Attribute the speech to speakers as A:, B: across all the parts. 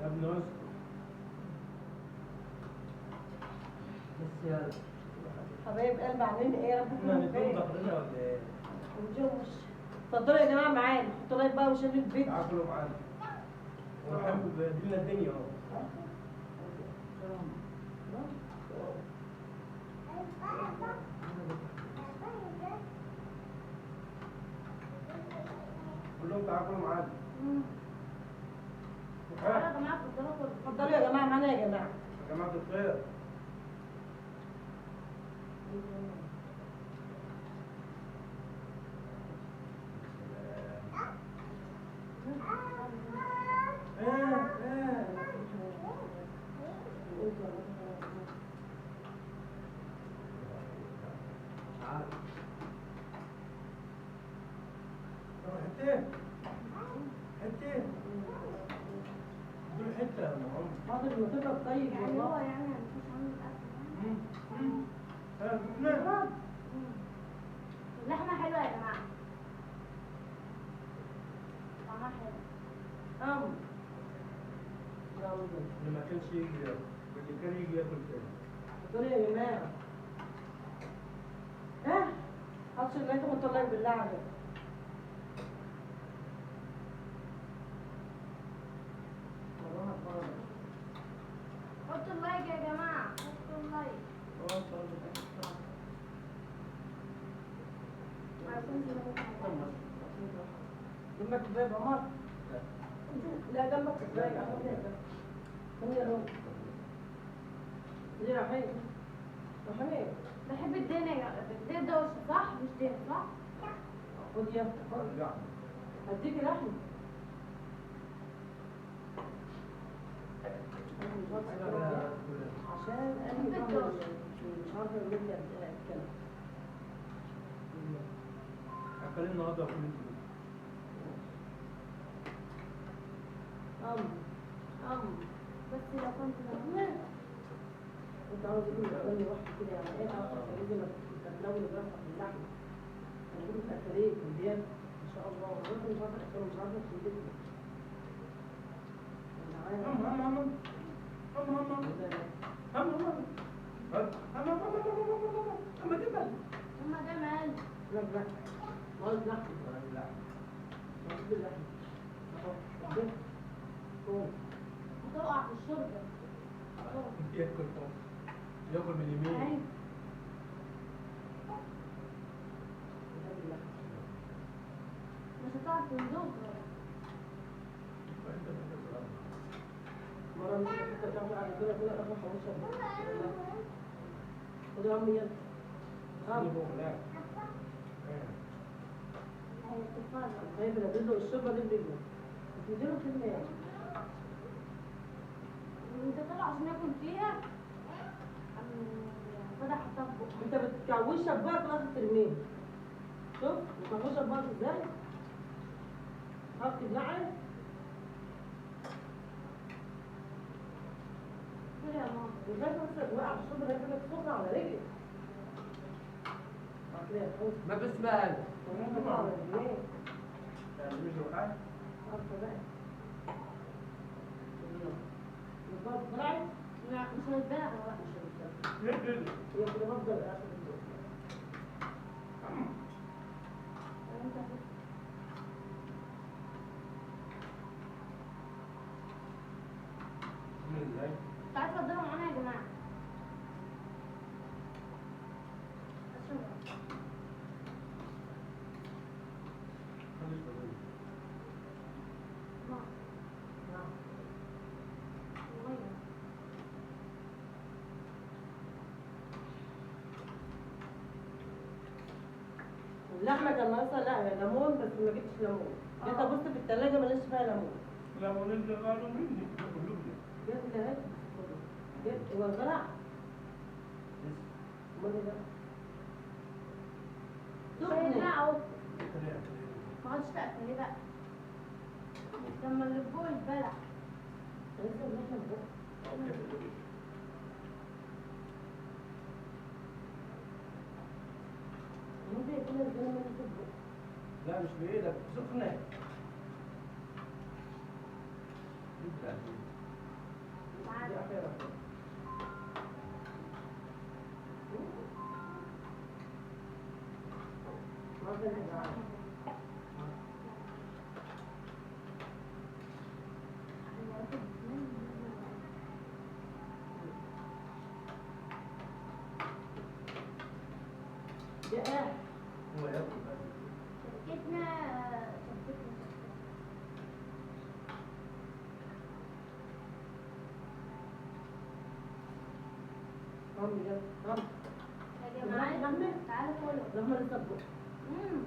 A: ابن وسط بس يا
B: حبايب قلب عاملين ايه يا رب
A: احنا
B: تكونوا
A: هندوم
B: بخير.
A: ضهرنا ولا ايه؟
B: ونجوش. اتفضلوا يا جماعه معانا، حطوا لايك بقى وشيروا الفيديو.
A: تعالوا معانا ونحب بدينا الدنيا اهو. كلهم تعالوا معانا.
C: يا جماعة
B: اتفضلوا يا جماعه معانا يا جماعه.
A: يا جماعة الخير. حتة يا محمد.
B: حاضر وتبقى طيب
C: يعني هو
B: والله.
C: يعني مفيش عنه الأكل.
A: ها
C: اللحمة حلوة يا جماعة. طعمها حلو.
A: اللي ما كانش يجي ياكل، واللي كان يجي ياكل تاني.
B: اتفضلوا يا جماعه. ها؟ حطوا اللايك وحطوا اللايك بالله عليكم.
C: حطوا اللايك يا جماعة، حطوا اللايك.
B: جنبك كوبايه عمر؟ لا جنبك كوبايه عمر. خليني يا روح. ليه يا حبيبي؟ يا حبيبي
C: بحب الدين يا جماعة. الدين ده وش صح؟ مش دين صح؟
B: خد يا هديكي لحمه. عشان انا مش عارفه اقول لك اتكلم.
A: اكلين النهارده كل
C: بس لو كنت بعمل
B: كنت عاوز اقول واحد كده يعني ايه عارفه خليجي تتلون براسها في اللحمه. انا بقول لك اكليه كليات ان شاء الله. انا مش عارفه اكل مش عارفه تفيدني.
C: هما جمال.
B: لا لا ما قلت لحم. ما قلت لحم. اهو قوم.
C: هتقع في الشوربة.
A: ياكل من اليمين.
C: أيوة. مش هتقع في الزوج.
B: مرة مش كنت بتعمل على كده كده اخر 15. خد يا عمي يلا.
C: هي بتتفرج.
B: هي بنزل له الشوربه دي برجله. بتديله كلمه يعني.
C: انت طلع عشان ياكل فيها. بدأ حطها في بقه.
B: انت بتكوشها في بقك لازم ترميه. شوف بتكوشها في بقك ازاي؟ حط بلعه.
C: كده يا ماما.
B: وزي مثلا وقع الشوربه اللي هي كانت سخنه على رجلك. كده يا حبيبي.
D: ما بسمعك.
B: وممكن على رجليك.
A: مش وقعت.
B: عارفه بقى. الباب طلعت.
C: لا مش هيتبلع ولا
B: مش هتتكلم. هي كده بفضل اخد الدور.
C: انت
A: ازاي؟
C: تعالوا اتفضلوا معانا يا جماعة.
B: اللحمه كان ناقصها لا ليمون بس ما جبتش ليمون. جيت ابص في الثلاجه ماليش فيها ليمون.
A: ليمون اللي قالوا مني كلهم.
B: جبت ثلاجه جبت هو زرع. امال ايه بقى؟ سخنه.
C: لا اهو. ما عادش تاكل بقى. لما اللي في جوه البلع.
B: لسه اللحمه بقى. ممكن يكون الجنة من الفضة.
A: لا مش بإيدك سخنة.
B: دي أخيرا. ما في حاجة. دي إيه؟
A: هو ياكل بس.
C: شركتنا شركتنا
B: هم بجد هم.
C: يا جماعة تعالوا كلوا.
B: لما لسه بقى.
C: مم.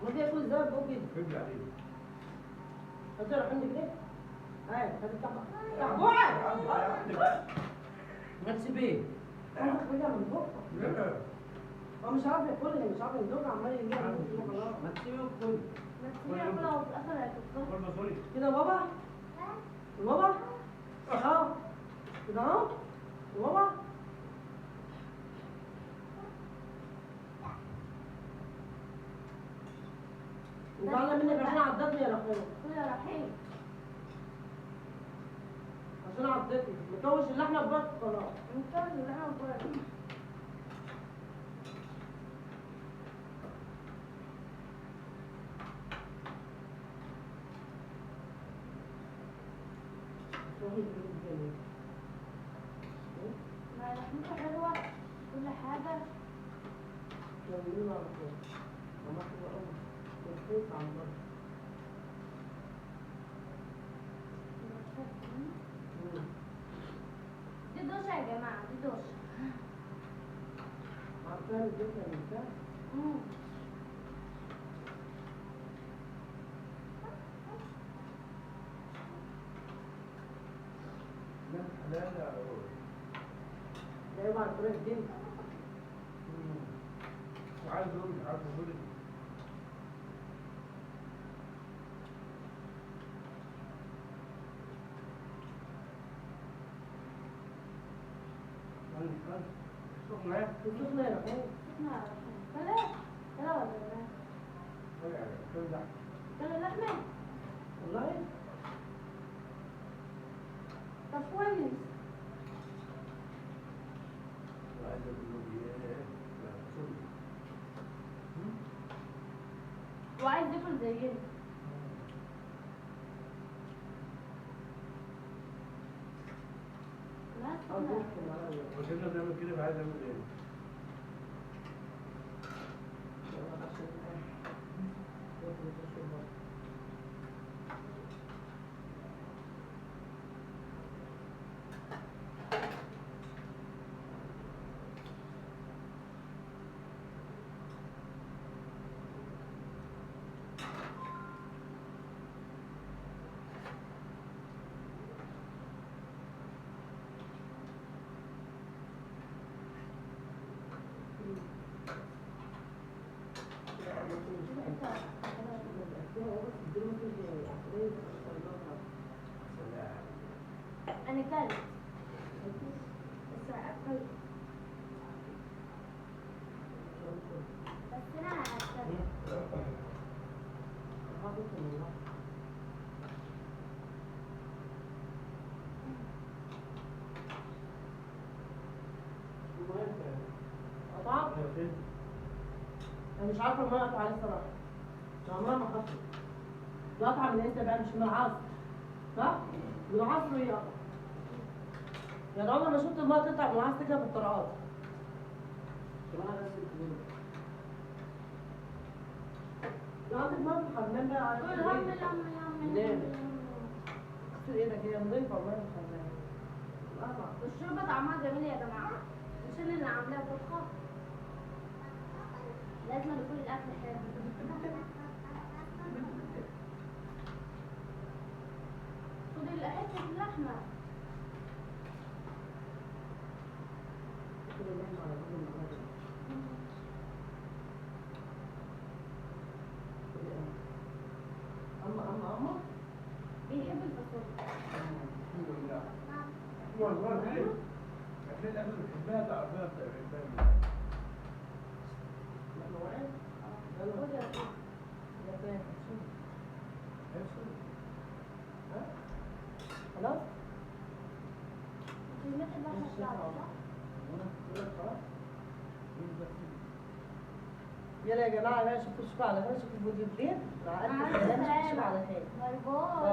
B: ما دي ياكل زي بقى كده.
A: فجل عليه.
B: هتروح عندك ليه؟ هاي هتتطبق. يا
A: عندي
B: بوي. ما تسيبيه. عندك حاجة من بقى.
A: لا.
B: هو مش عارف ياكلها مش عارف يدوق عمال يجيب
A: ما تسيبه ياكل.
C: بس هي كلها وفي الآخر هتتكسر.
A: كل مصوري.
B: كده بابا بابا اه كده اهو بابا زعلانة منك عشان عضتني يا رحيم
C: كلها رحيم.
B: عشان عضتني مكوش اللحمة ببط خلاص
C: نكمل اللحمة بره. ما لحمتها حلوة كل حاجة.
B: جميلة على طول ماما حلوة أوي رخيصة على البر
C: دي دوشة يا جماعة دي دوشة.
B: عارفاها الجبنة اللي بتاع
A: لا لا لا.
B: ده يبقى على الفراخ دي
A: وعايز اقول عايز اقول سخنة.
B: السخنة يا رحيم
C: سخنة كلا كلا ولا لا؟ كلا لحمة.
B: والله
C: طب كويس.
A: وعايز اقول له ايه؟
C: وعايز ياكل زينا. لا
B: أبوك
C: سخنة.
B: معايا
A: وكنا بنعمل كده عايز اعمل ايه؟
C: أنا كلت بس أكلت بس أنا أكلت.
B: قطعت؟ أنا مش عارفة المية قطع عليه الصراحة عمرها ما خطت دي قطعة من امتى بقى مش من العصر صح؟ من العصر هي قطعة يعني عمري ما شفت المية تقطع من العصر كده في الطرقات لو عندك مية في الحمام بقى على
C: قول هم لم
B: ليه؟ اغسل ايدك هي نضيفة المية في الحمام قطع
C: الشوربة طعمها جميل يا جماعة. مش أنا اللي عاملاها طبخة. لازم يكون الأكل حلو. خدي حتة اللحمة.
B: كل اللحمة على كل المغادر أما
C: بيحب الفاصوليا.
A: الحمد لله. والله ليه؟ عشان انا بحبها تعرفها بحبها.
B: لحمة وقعت
C: خدي يا أخوي.
B: يا فاهم ها؟ خلاص؟
C: اللحمة بتاعته صح؟
B: يلا يا جماعه بقى شوفوا على خير، شوفوا الفيديو جديد مع الف
C: مع
B: سلامه،
C: السلامة.
B: اشوفكم على خير.
C: باي باي.